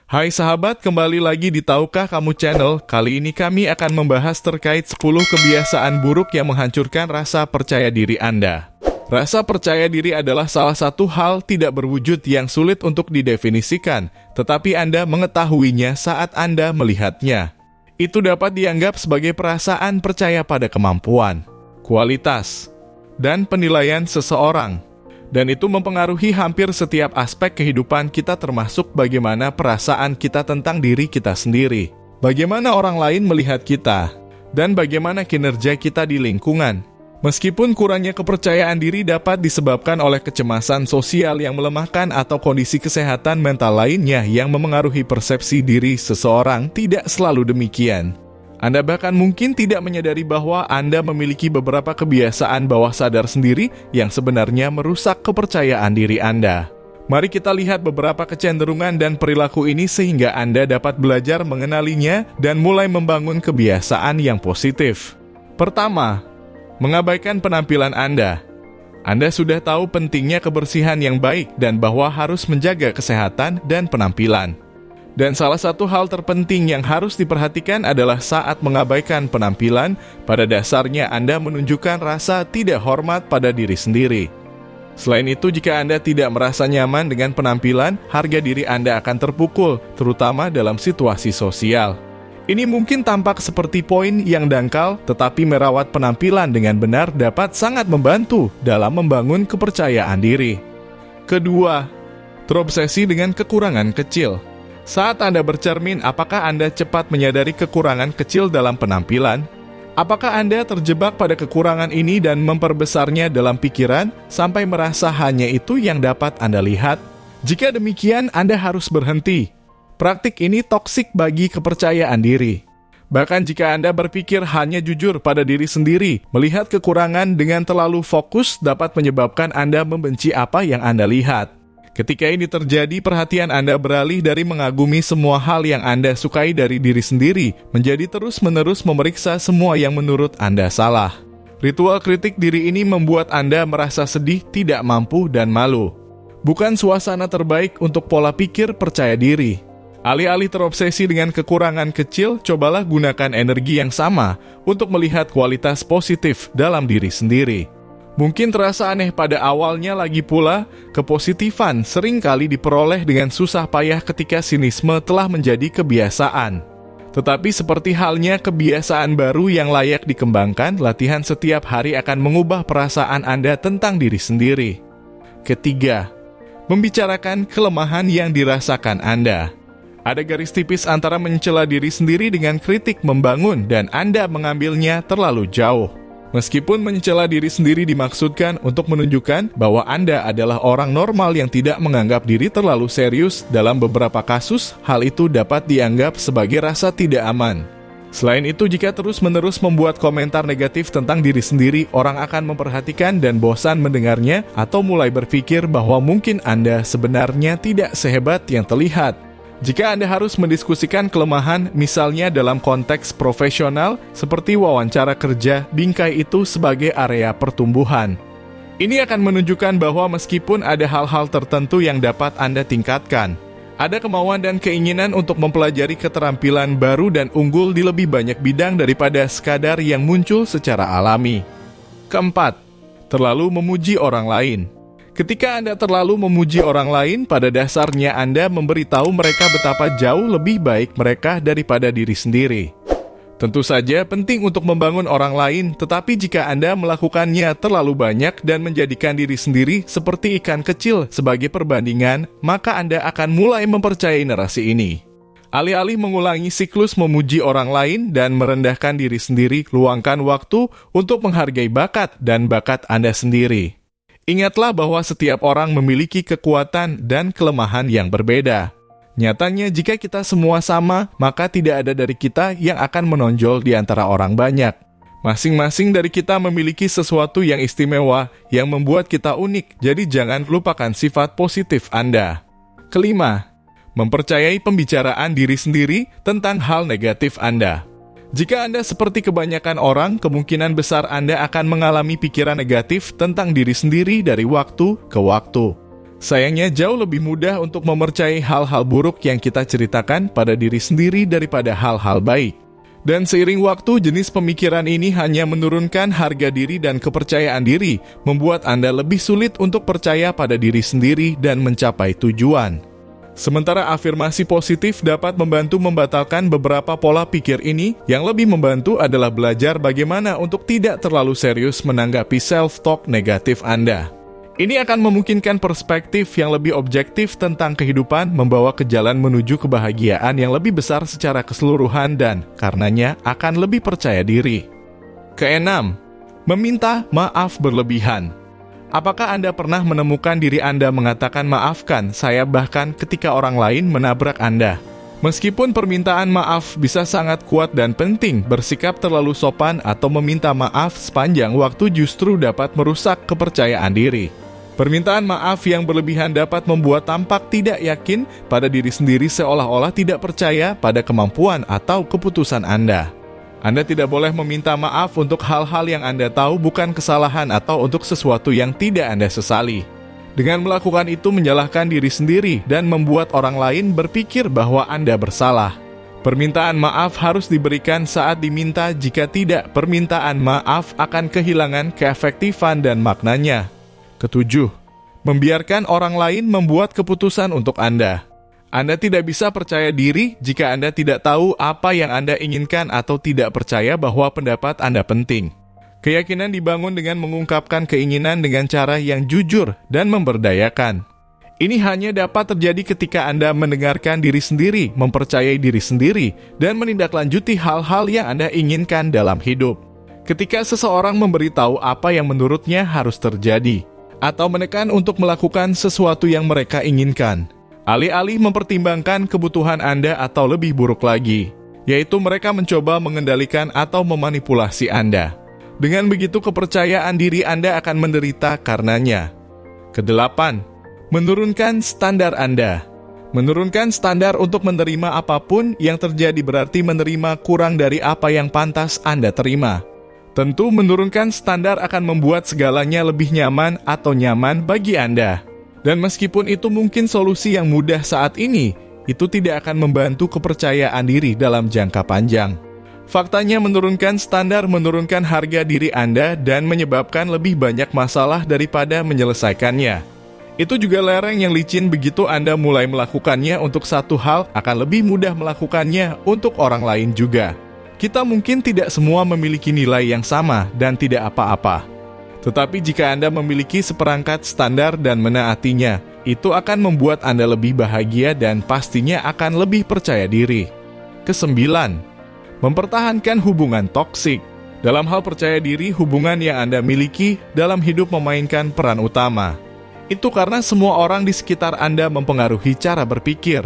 Hai sahabat, kembali lagi di Tahukah Kamu Channel. Kali ini kami akan membahas terkait 10 kebiasaan buruk yang menghancurkan rasa percaya diri Anda. Rasa percaya diri adalah salah satu hal tidak berwujud yang sulit untuk didefinisikan, tetapi Anda mengetahuinya saat Anda melihatnya. Itu dapat dianggap sebagai perasaan percaya pada kemampuan, kualitas, dan penilaian seseorang. Dan itu mempengaruhi hampir setiap aspek kehidupan kita, termasuk bagaimana perasaan kita tentang diri kita sendiri, bagaimana orang lain melihat kita, dan bagaimana kinerja kita di lingkungan. Meskipun kurangnya kepercayaan diri dapat disebabkan oleh kecemasan sosial yang melemahkan atau kondisi kesehatan mental lainnya yang memengaruhi persepsi diri seseorang, tidak selalu demikian. Anda bahkan mungkin tidak menyadari bahwa Anda memiliki beberapa kebiasaan bawah sadar sendiri yang sebenarnya merusak kepercayaan diri Anda. Mari kita lihat beberapa kecenderungan dan perilaku ini sehingga Anda dapat belajar mengenalinya dan mulai membangun kebiasaan yang positif. Pertama, mengabaikan penampilan Anda. Anda sudah tahu pentingnya kebersihan yang baik dan bahwa harus menjaga kesehatan dan penampilan. Dan salah satu hal terpenting yang harus diperhatikan adalah saat mengabaikan penampilan, pada dasarnya Anda menunjukkan rasa tidak hormat pada diri sendiri. Selain itu, jika Anda tidak merasa nyaman dengan penampilan, harga diri Anda akan terpukul, terutama dalam situasi sosial. Ini mungkin tampak seperti poin yang dangkal, tetapi merawat penampilan dengan benar dapat sangat membantu dalam membangun kepercayaan diri. Kedua, terobsesi dengan kekurangan kecil. Saat Anda bercermin, apakah Anda cepat menyadari kekurangan kecil dalam penampilan? Apakah Anda terjebak pada kekurangan ini dan memperbesarnya dalam pikiran sampai merasa hanya itu yang dapat Anda lihat? Jika demikian, Anda harus berhenti. Praktik ini toksik bagi kepercayaan diri. Bahkan jika Anda berpikir hanya jujur pada diri sendiri, melihat kekurangan dengan terlalu fokus dapat menyebabkan Anda membenci apa yang Anda lihat. Ketika ini terjadi, perhatian Anda beralih dari mengagumi semua hal yang Anda sukai dari diri sendiri, menjadi terus-menerus memeriksa semua yang menurut Anda salah. Ritual kritik diri ini membuat Anda merasa sedih, tidak mampu, dan malu. Bukan suasana terbaik untuk pola pikir percaya diri. Alih-alih terobsesi dengan kekurangan kecil, cobalah gunakan energi yang sama untuk melihat kualitas positif dalam diri sendiri. Mungkin terasa aneh pada awalnya, lagi pula, kepositifan seringkali diperoleh dengan susah payah ketika sinisme telah menjadi kebiasaan. Tetapi seperti halnya kebiasaan baru yang layak dikembangkan, latihan setiap hari akan mengubah perasaan Anda tentang diri sendiri. Ketiga, membicarakan kelemahan yang dirasakan Anda. Ada garis tipis antara mencela diri sendiri dengan kritik membangun dan Anda mengambilnya terlalu jauh. Meskipun mencela diri sendiri dimaksudkan untuk menunjukkan bahwa Anda adalah orang normal yang tidak menganggap diri terlalu serius, dalam beberapa kasus, hal itu dapat dianggap sebagai rasa tidak aman. Selain itu, jika terus-menerus membuat komentar negatif tentang diri sendiri, orang akan memperhatikan dan bosan mendengarnya atau mulai berpikir bahwa mungkin Anda sebenarnya tidak sehebat yang terlihat. Jika Anda harus mendiskusikan kelemahan, misalnya dalam konteks profesional, seperti wawancara kerja, bingkai itu sebagai area pertumbuhan. Ini akan menunjukkan bahwa meskipun ada hal-hal tertentu yang dapat Anda tingkatkan, ada kemauan dan keinginan untuk mempelajari keterampilan baru dan unggul di lebih banyak bidang daripada sekadar yang muncul secara alami. Keempat, terlalu memuji orang lain. Ketika Anda terlalu memuji orang lain, pada dasarnya Anda memberitahu mereka betapa jauh lebih baik mereka daripada diri sendiri. Tentu saja penting untuk membangun orang lain, tetapi jika Anda melakukannya terlalu banyak dan menjadikan diri sendiri seperti ikan kecil sebagai perbandingan, maka Anda akan mulai mempercayai narasi ini. Alih-alih mengulangi siklus memuji orang lain dan merendahkan diri sendiri, luangkan waktu untuk menghargai bakat dan bakat Anda sendiri. Ingatlah bahwa setiap orang memiliki kekuatan dan kelemahan yang berbeda. Nyatanya, jika kita semua sama, maka tidak ada dari kita yang akan menonjol di antara orang banyak. Masing-masing dari kita memiliki sesuatu yang istimewa yang membuat kita unik, jadi jangan lupakan sifat positif Anda. Kelima, mempercayai pembicaraan diri sendiri tentang hal negatif Anda. Jika Anda seperti kebanyakan orang, kemungkinan besar Anda akan mengalami pikiran negatif tentang diri sendiri dari waktu ke waktu. Sayangnya jauh lebih mudah untuk mempercayai hal-hal buruk yang kita ceritakan pada diri sendiri daripada hal-hal baik. Dan seiring waktu, jenis pemikiran ini hanya menurunkan harga diri dan kepercayaan diri, membuat Anda lebih sulit untuk percaya pada diri sendiri dan mencapai tujuan. Sementara afirmasi positif dapat membantu membatalkan beberapa pola pikir ini, yang lebih membantu adalah belajar bagaimana untuk tidak terlalu serius menanggapi self-talk negatif Anda. Ini akan memungkinkan perspektif yang lebih objektif tentang kehidupan, membawa ke jalan menuju kebahagiaan yang lebih besar secara keseluruhan dan, karenanya, akan lebih percaya diri. Keenam, meminta maaf berlebihan. Apakah Anda pernah menemukan diri Anda mengatakan maafkan saya bahkan ketika orang lain menabrak Anda? Meskipun permintaan maaf bisa sangat kuat dan penting, bersikap terlalu sopan atau meminta maaf sepanjang waktu justru dapat merusak kepercayaan diri. Permintaan maaf yang berlebihan dapat membuat tampak tidak yakin pada diri sendiri, seolah-olah tidak percaya pada kemampuan atau keputusan Anda. Anda tidak boleh meminta maaf untuk hal-hal yang Anda tahu bukan kesalahan atau untuk sesuatu yang tidak Anda sesali. Dengan melakukan itu menyalahkan diri sendiri dan membuat orang lain berpikir bahwa Anda bersalah. Permintaan maaf harus diberikan saat diminta, jika tidak, permintaan maaf akan kehilangan keefektifan dan maknanya. Ketujuh, membiarkan orang lain membuat keputusan untuk Anda. Anda tidak bisa percaya diri jika Anda tidak tahu apa yang Anda inginkan atau tidak percaya bahwa pendapat Anda penting. Keyakinan dibangun dengan mengungkapkan keinginan dengan cara yang jujur dan memberdayakan. Ini hanya dapat terjadi ketika Anda mendengarkan diri sendiri, mempercayai diri sendiri, dan menindaklanjuti hal-hal yang Anda inginkan dalam hidup. Ketika seseorang memberitahu apa yang menurutnya harus terjadi, atau menekan untuk melakukan sesuatu yang mereka inginkan, alih-alih mempertimbangkan kebutuhan Anda atau lebih buruk lagi, yaitu mereka mencoba mengendalikan atau memanipulasi Anda. Dengan begitu kepercayaan diri Anda akan menderita karenanya. Kedelapan, menurunkan standar Anda. Menurunkan standar untuk menerima apapun yang terjadi berarti menerima kurang dari apa yang pantas Anda terima. Tentu menurunkan standar akan membuat segalanya lebih nyaman atau nyaman bagi Anda. Dan meskipun itu mungkin solusi yang mudah saat ini, itu tidak akan membantu kepercayaan diri dalam jangka panjang. Faktanya menurunkan standar menurunkan harga diri Anda dan menyebabkan lebih banyak masalah daripada menyelesaikannya. Itu juga lereng yang licin, begitu Anda mulai melakukannya untuk satu hal, akan lebih mudah melakukannya untuk orang lain juga. Kita mungkin tidak semua memiliki nilai yang sama dan tidak apa-apa. Tetapi jika Anda memiliki seperangkat standar dan menaatinya, itu akan membuat Anda lebih bahagia dan pastinya akan lebih percaya diri. Kesembilan, mempertahankan hubungan toksik. Dalam hal percaya diri, hubungan yang Anda miliki dalam hidup memainkan peran utama. Itu karena semua orang di sekitar Anda mempengaruhi cara berpikir.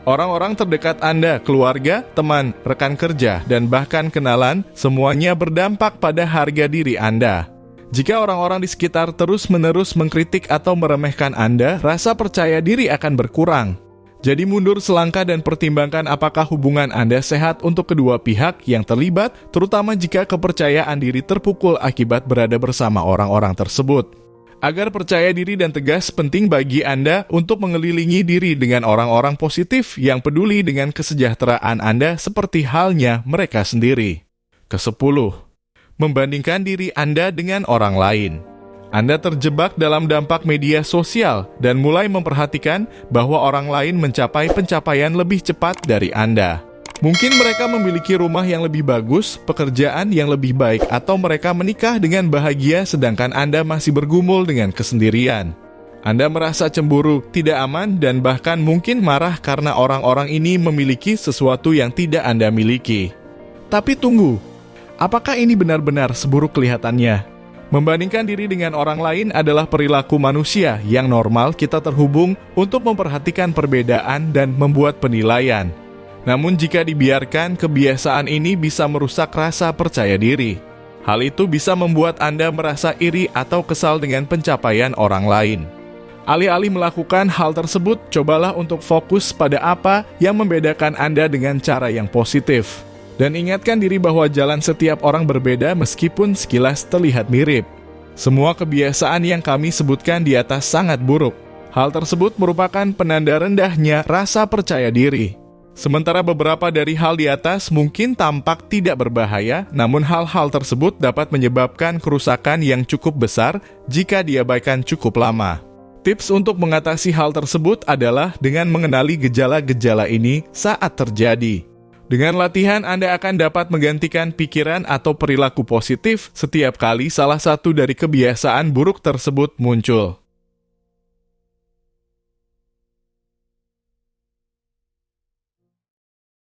Orang-orang terdekat Anda, keluarga, teman, rekan kerja, dan bahkan kenalan, semuanya berdampak pada harga diri Anda. Jika orang-orang di sekitar terus-menerus mengkritik atau meremehkan Anda, rasa percaya diri akan berkurang. Jadi mundur selangkah dan pertimbangkan apakah hubungan Anda sehat untuk kedua pihak yang terlibat, terutama jika kepercayaan diri terpukul akibat berada bersama orang-orang tersebut. Agar percaya diri dan tegas, penting bagi Anda untuk mengelilingi diri dengan orang-orang positif yang peduli dengan kesejahteraan Anda seperti halnya mereka sendiri. Kesepuluh, membandingkan diri Anda dengan orang lain. Anda terjebak dalam dampak media sosial dan mulai memperhatikan bahwa orang lain mencapai pencapaian lebih cepat dari Anda. Mungkin mereka memiliki rumah yang lebih bagus, pekerjaan yang lebih baik, atau mereka menikah dengan bahagia sedangkan Anda masih bergumul dengan kesendirian. Anda merasa cemburu, tidak aman, dan bahkan mungkin marah karena orang-orang ini memiliki sesuatu yang tidak Anda miliki. Tapi tunggu, apakah ini benar-benar seburuk kelihatannya? Membandingkan diri dengan orang lain adalah perilaku manusia yang normal. Kita terhubung untuk memperhatikan perbedaan dan membuat penilaian. Namun jika dibiarkan, kebiasaan ini bisa merusak rasa percaya diri. Hal itu bisa membuat Anda merasa iri atau kesal dengan pencapaian orang lain. Alih-alih melakukan hal tersebut, cobalah untuk fokus pada apa yang membedakan Anda dengan cara yang positif. Dan ingatkan diri bahwa jalan setiap orang berbeda meskipun sekilas terlihat mirip. Semua kebiasaan yang kami sebutkan di atas sangat buruk. Hal tersebut merupakan penanda rendahnya rasa percaya diri. Sementara beberapa dari hal di atas mungkin tampak tidak berbahaya, namun hal-hal tersebut dapat menyebabkan kerusakan yang cukup besar jika diabaikan cukup lama. Tips untuk mengatasi hal tersebut adalah dengan mengenali gejala-gejala ini saat terjadi. Dengan latihan, Anda akan dapat menggantikan pikiran atau perilaku positif setiap kali salah satu dari kebiasaan buruk tersebut muncul.